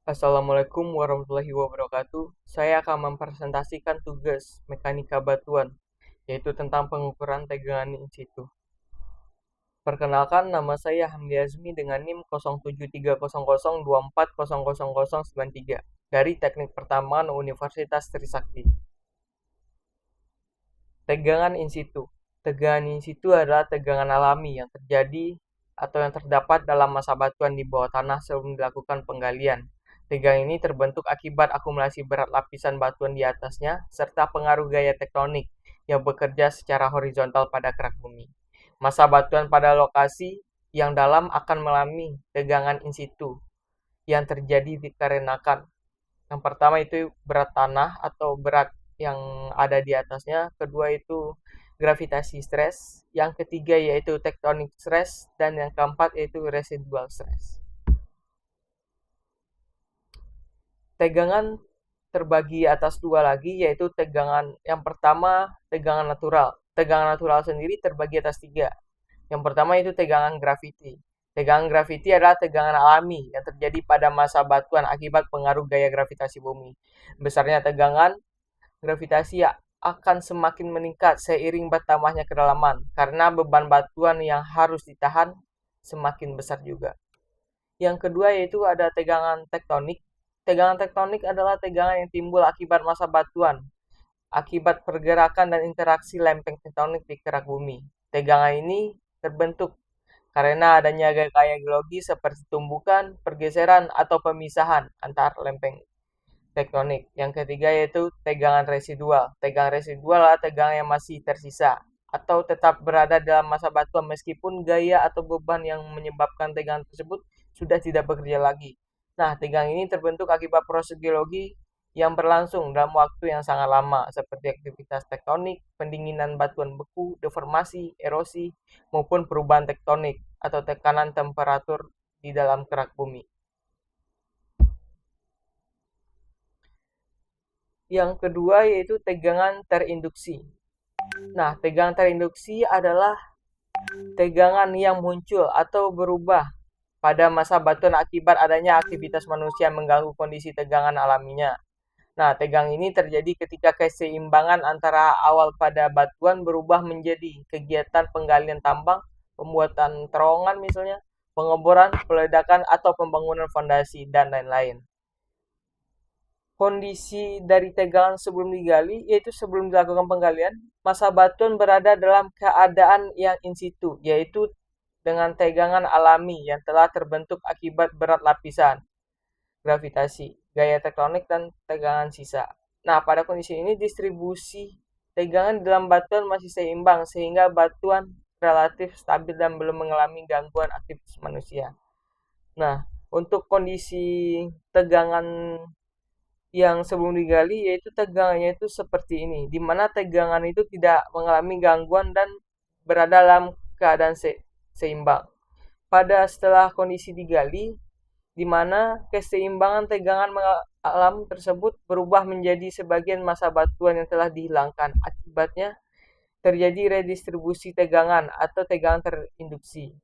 Assalamualaikum warahmatullahi wabarakatuh. Saya akan mempresentasikan tugas mekanika batuan, yaitu tentang pengukuran tegangan in situ. Perkenalkan, nama saya Hamdi Azmi dengan NIM 073002400093 dari Teknik Pertambangan Universitas Trisakti. Tegangan in situ. Tegangan in situ adalah tegangan alami yang terjadi atau yang terdapat dalam masa batuan di bawah tanah sebelum dilakukan penggalian. Tegangan ini terbentuk akibat akumulasi berat lapisan batuan di atasnya, serta pengaruh gaya tektonik yang bekerja secara horizontal pada kerak bumi. Massa batuan pada lokasi yang dalam akan mengalami tegangan in situ yang terjadi dikarenakan yang pertama itu berat tanah atau berat yang ada di atasnya, kedua itu gravitasi stres, yang ketiga yaitu tectonic stress, dan yang keempat yaitu residual stress. Tegangan terbagi atas dua lagi, yaitu tegangan yang pertama tegangan natural. Tegangan natural sendiri terbagi atas tiga. Yang pertama itu tegangan graviti. Tegangan graviti adalah tegangan alami yang terjadi pada massa batuan akibat pengaruh gaya gravitasi bumi. Besarnya tegangan gravitasi akan semakin meningkat seiring bertambahnya kedalaman, karena beban batuan yang harus ditahan semakin besar juga. Yang kedua yaitu ada tegangan tektonik. Tegangan tektonik adalah tegangan yang timbul akibat massa batuan, akibat pergerakan dan interaksi lempeng tektonik di kerak bumi. Tegangan ini terbentuk karena adanya gaya geologi seperti tumbukan, pergeseran, atau pemisahan antar lempeng tektonik. Yang ketiga yaitu tegangan residual. Tegangan residual adalah tegangan yang masih tersisa atau tetap berada dalam massa batuan meskipun gaya atau beban yang menyebabkan tegangan tersebut sudah tidak bekerja lagi. Nah, tegangan ini terbentuk akibat proses geologi yang berlangsung dalam waktu yang sangat lama, seperti aktivitas tektonik, pendinginan batuan beku, deformasi, erosi, maupun perubahan tektonik atau tekanan temperatur di dalam kerak bumi. Yang kedua yaitu tegangan terinduksi. Nah, tegangan terinduksi adalah tegangan yang muncul atau berubah pada massa batuan akibat adanya aktivitas manusia yang mengganggu kondisi tegangan alaminya. Nah, tegangan ini terjadi ketika keseimbangan antara awal pada batuan berubah menjadi kegiatan penggalian tambang, pembuatan terowongan misalnya, pengeboran, peledakan, atau pembangunan fondasi, dan lain-lain. Kondisi dari tegangan sebelum digali, yaitu sebelum dilakukan penggalian, massa batuan berada dalam keadaan yang in situ, yaitu dengan tegangan alami yang telah terbentuk akibat berat lapisan, gravitasi, gaya tektonik, dan tegangan sisa. Nah, pada kondisi ini distribusi tegangan dalam batuan masih seimbang sehingga batuan relatif stabil dan belum mengalami gangguan aktivitas manusia. Nah, untuk kondisi tegangan yang sebelum digali yaitu tegangannya itu seperti ini, di mana tegangan itu tidak mengalami gangguan dan berada dalam keadaan seimbang. Pada setelah kondisi digali, di mana keseimbangan tegangan alam tersebut berubah menjadi sebagian massa batuan yang telah dihilangkan. Akibatnya terjadi redistribusi tegangan atau tegangan terinduksi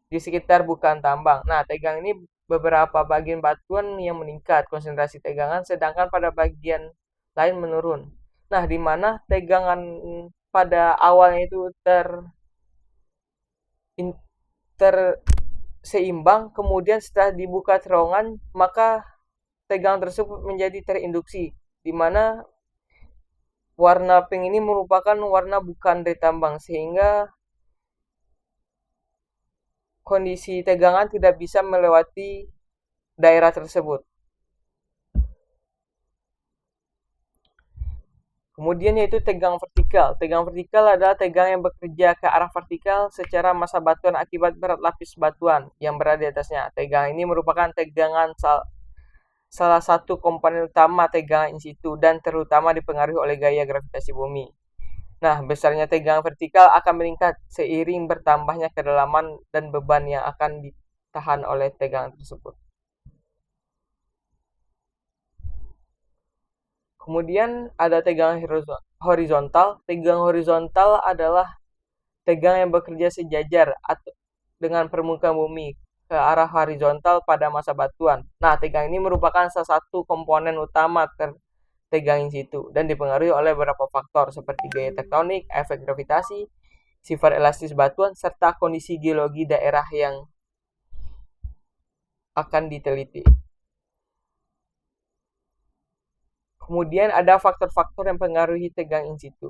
di sekitar bukaan tambang. Nah, tegangan ini beberapa bagian batuan yang meningkat konsentrasi tegangan, sedangkan pada bagian lain menurun. Nah, di mana tegangan pada awalnya itu seimbang, kemudian setelah dibuka terowongan, maka tegangan tersebut menjadi terinduksi, di mana warna pink ini merupakan warna bukaan dari tambang, sehingga kondisi tegangan tidak bisa melewati daerah tersebut. Kemudian yaitu tegangan vertikal. Tegangan vertikal adalah tegangan yang bekerja ke arah vertikal secara massa batuan akibat berat lapis batuan yang berada di atasnya. Tegangan ini merupakan tegangan salah satu komponen utama tegangan in situ dan terutama dipengaruhi oleh gaya gravitasi bumi. Nah, besarnya tegangan vertikal akan meningkat seiring bertambahnya kedalaman dan beban yang akan ditahan oleh tegangan tersebut. Kemudian ada tegangan horizontal. Tegangan horizontal adalah tegangan yang bekerja sejajar dengan permukaan bumi ke arah horizontal pada masa batuan. Nah, tegangan ini merupakan salah satu komponen utama tegangan in situ dan dipengaruhi oleh beberapa faktor seperti gaya tektonik, efek gravitasi, sifat elastis batuan, serta kondisi geologi daerah yang akan diteliti. Kemudian ada faktor-faktor yang mempengaruhi tegangan in situ.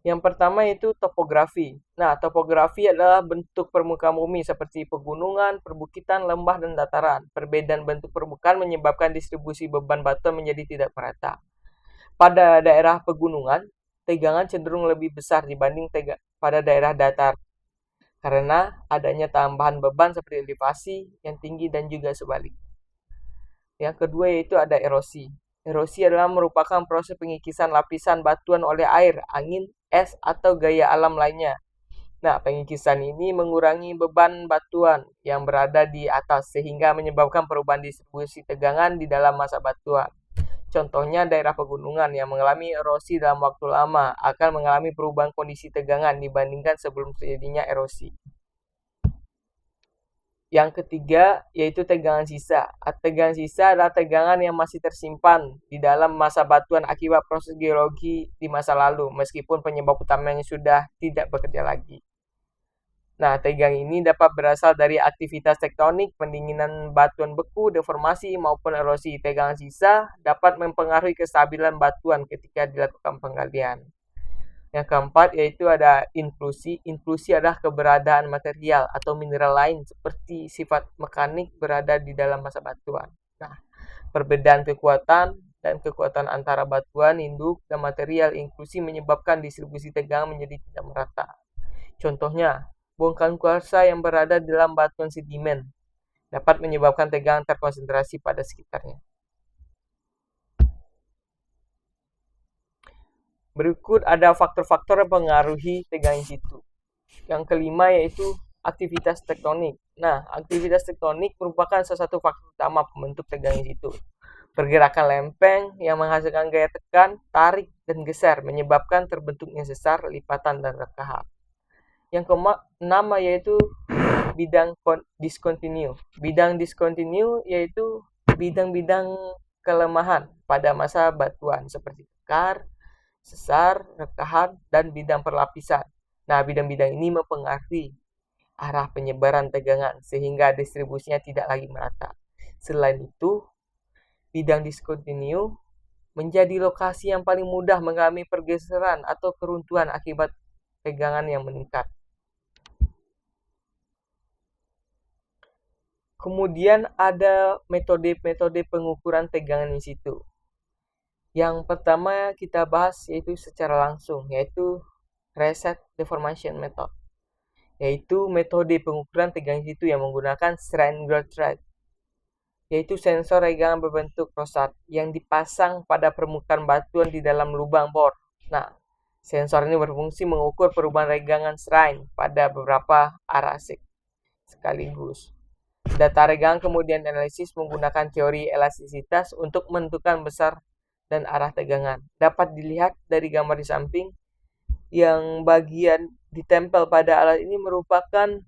Yang pertama itu topografi. Nah, topografi adalah bentuk permukaan bumi seperti pegunungan, perbukitan, lembah, dan dataran. Perbedaan bentuk permukaan menyebabkan distribusi beban batuan menjadi tidak merata. Pada daerah pegunungan, tegangan cenderung lebih besar dibanding pada daerah datar karena adanya tambahan beban seperti elevasi yang tinggi dan juga sebalik. Yang kedua yaitu ada erosi. Erosi adalah merupakan proses pengikisan lapisan batuan oleh air, angin, es, atau gaya alam lainnya. Nah, pengikisan ini mengurangi beban batuan yang berada di atas sehingga menyebabkan perubahan distribusi tegangan di dalam masa batuan. Contohnya daerah pegunungan yang mengalami erosi dalam waktu lama akan mengalami perubahan kondisi tegangan dibandingkan sebelum terjadinya erosi. Yang ketiga yaitu tegangan sisa. Tegangan sisa adalah tegangan yang masih tersimpan di dalam masa batuan akibat proses geologi di masa lalu, meskipun penyebab utamanya sudah tidak bekerja lagi. Nah, tegangan ini dapat berasal dari aktivitas tektonik, pendinginan batuan beku, deformasi, maupun erosi. Tegangan sisa dapat mempengaruhi kestabilan batuan ketika dilakukan penggalian. Yang keempat yaitu ada influsi. Influsi adalah keberadaan material atau mineral lain seperti sifat mekanik berada di dalam masa batuan. Nah, perbedaan kekuatan dan kekuatan antara batuan, induk, dan material influsi menyebabkan distribusi tegangan menjadi tidak merata. Contohnya, bongkahan kuarsa yang berada di dalam batuan sedimen dapat menyebabkan tegangan terkonsentrasi pada sekitarnya. Berikut ada faktor-faktor yang mempengaruhi tegangan in situ. Yang kelima yaitu aktivitas tektonik. Nah, aktivitas tektonik merupakan salah satu faktor utama pembentuk tegangan in situ. Pergerakan lempeng yang menghasilkan gaya tekan, tarik, dan geser menyebabkan terbentuknya sesar, lipatan, dan rekahan. Yang keenam yaitu bidang diskontinu. Bidang diskontinu yaitu bidang-bidang kelemahan pada masa batuan seperti tekar, sesar, rekahan, dan bidang perlapisan. Nah, bidang-bidang ini mempengaruhi arah penyebaran tegangan sehingga distribusinya tidak lagi merata. Selain itu, bidang diskontinu menjadi lokasi yang paling mudah mengalami pergeseran atau keruntuhan akibat tegangan yang meningkat. Kemudian ada metode-metode pengukuran tegangan in situ. Yang pertama kita bahas yaitu secara langsung, yaitu Reset Deformation Method, yaitu metode pengukuran tegangan in situ yang menggunakan strain gauge rod, yaitu sensor regangan berbentuk rosat yang dipasang pada permukaan batuan di dalam lubang bor. Nah, sensor ini berfungsi mengukur perubahan regangan strain pada beberapa arah sekaligus. Data regangan kemudian dianalisis menggunakan teori elastisitas untuk menentukan besar dan arah tegangan. Dapat dilihat dari gambar di samping yang bagian ditempel pada alat ini merupakan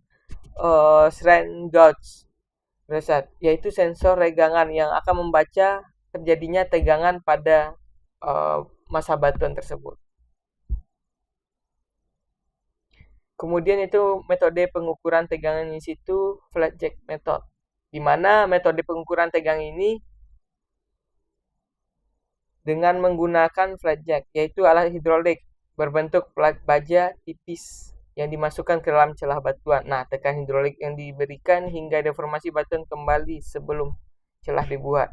strain gauge rod, yaitu sensor regangan yang akan membaca terjadinya tegangan pada masa batuan tersebut. Kemudian itu metode pengukuran tegangan in situ flat jack method, di mana metode pengukuran tegangan ini dengan menggunakan flat jack, yaitu alat hidrolik berbentuk plat baja tipis yang dimasukkan ke dalam celah batuan. Nah, tekanan hidrolik yang diberikan hingga deformasi batuan kembali sebelum celah dibuat.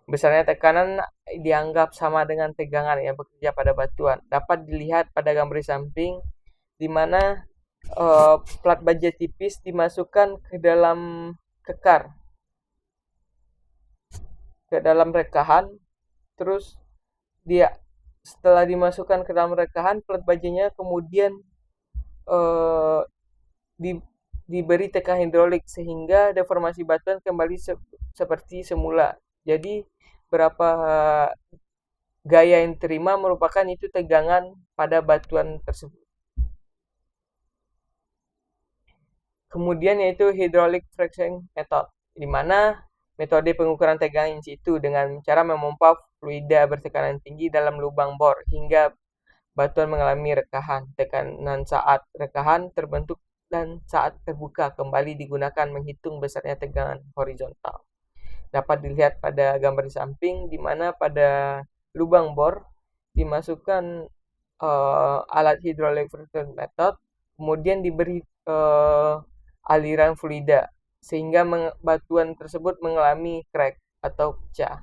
Besarnya tekanan dianggap sama dengan tegangan yang bekerja pada batuan. Dapat dilihat pada gambar di samping, di mana plat baja tipis dimasukkan ke dalam kekar, ke dalam rekahan. Terus dia setelah dimasukkan ke dalam rekahan, plat bajanya kemudian diberi tekanan hidrolik sehingga deformasi batuan kembali seperti semula. Jadi berapa gaya yang diterima merupakan itu tegangan pada batuan tersebut. Kemudian yaitu hydraulic fracturing method, di mana metode pengukuran tegangan in situ dengan cara memompa fluida bertekanan tinggi dalam lubang bor hingga batuan mengalami rekahan. Tekanan saat rekahan terbentuk dan saat terbuka kembali digunakan menghitung besarnya tegangan horizontal. Dapat dilihat pada gambar di samping, di mana pada lubang bor dimasukkan alat hydraulic fracturing method, kemudian diberi aliran fluida, sehingga batuan tersebut mengalami crack atau pecah.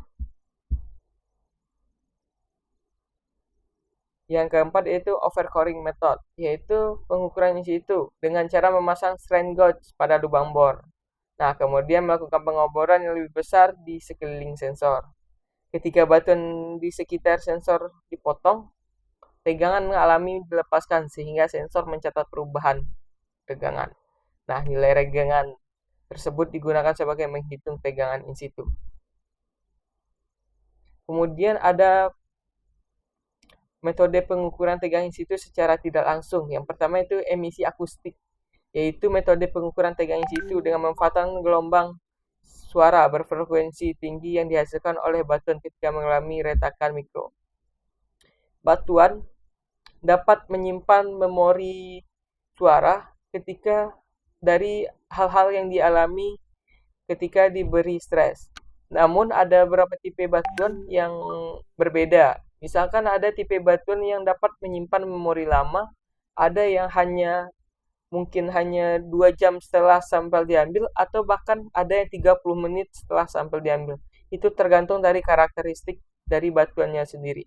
Yang keempat yaitu overcoring method, yaitu pengukuran in situ dengan cara memasang strain gauge pada lubang bor. Nah, kemudian melakukan pengoboran yang lebih besar di sekeliling sensor. Ketika batuan di sekitar sensor dipotong, tegangan mengalami dilepaskan sehingga sensor mencatat perubahan tegangan. Nah, nilai regangan tersebut digunakan sebagai menghitung tegangan in situ. Kemudian ada metode pengukuran tegangan in situ secara tidak langsung. Yang pertama itu emisi akustik, yaitu metode pengukuran tegangan in situ dengan memanfaatkan gelombang suara berfrekuensi tinggi yang dihasilkan oleh batuan ketika mengalami retakan mikro. Batuan dapat menyimpan memori suara ketika dari hal-hal yang dialami ketika diberi stres. Namun ada beberapa tipe batuan yang berbeda. Misalkan ada tipe batuan yang dapat menyimpan memori lama, ada yang mungkin hanya 2 jam setelah sampel diambil, atau bahkan ada yang 30 menit setelah sampel diambil. Itu tergantung dari karakteristik dari batuannya sendiri.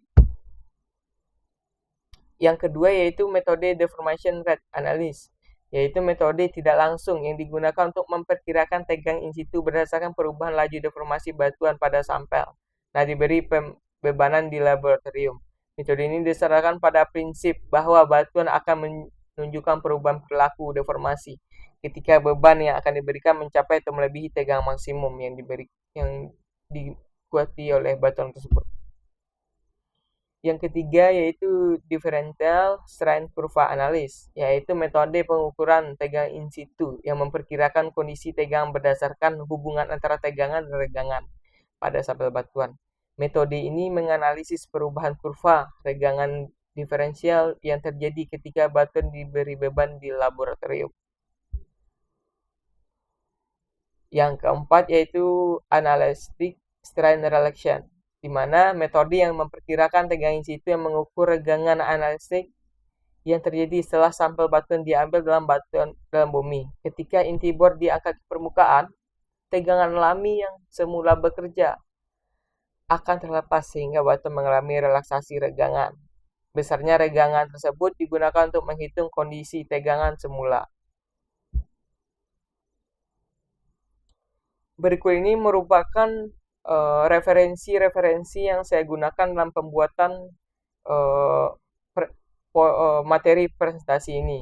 Yang kedua yaitu metode deformation rate analysis, yaitu metode tidak langsung yang digunakan untuk memperkirakan tegangan in situ berdasarkan perubahan laju deformasi batuan pada sampel. Nah, diberi pembebanan di laboratorium. Metode ini didasarkan pada prinsip bahwa batuan akan menunjukkan perubahan perilaku deformasi ketika beban yang akan diberikan mencapai atau melebihi tegangan maksimum yang dikuati oleh batuan tersebut. Yang ketiga yaitu differential strain curve analysis, yaitu metode pengukuran tegangan in situ yang memperkirakan kondisi tegangan berdasarkan hubungan antara tegangan dan regangan pada sampel batuan. Metode ini menganalisis perubahan kurva regangan diferensial yang terjadi ketika batuan diberi beban di laboratorium. Yang keempat yaitu analytic strain relaxation, di mana metode yang memperkirakan tegangan in situ yang mengukur regangan analitik yang terjadi setelah sampel batuan diambil dalam bumi. Ketika inti bor diangkat ke permukaan, tegangan alami yang semula bekerja akan terlepas sehingga batuan mengalami relaksasi regangan. Besarnya regangan tersebut digunakan untuk menghitung kondisi tegangan semula. Berikut ini merupakan referensi-referensi yang saya gunakan dalam pembuatan materi presentasi ini.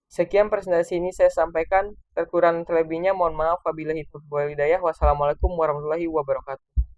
Sekian presentasi ini saya sampaikan. Terkurang terlebihnya mohon maaf. Wabillahi taufiq wal hidayah. Wassalamualaikum warahmatullahi wabarakatuh.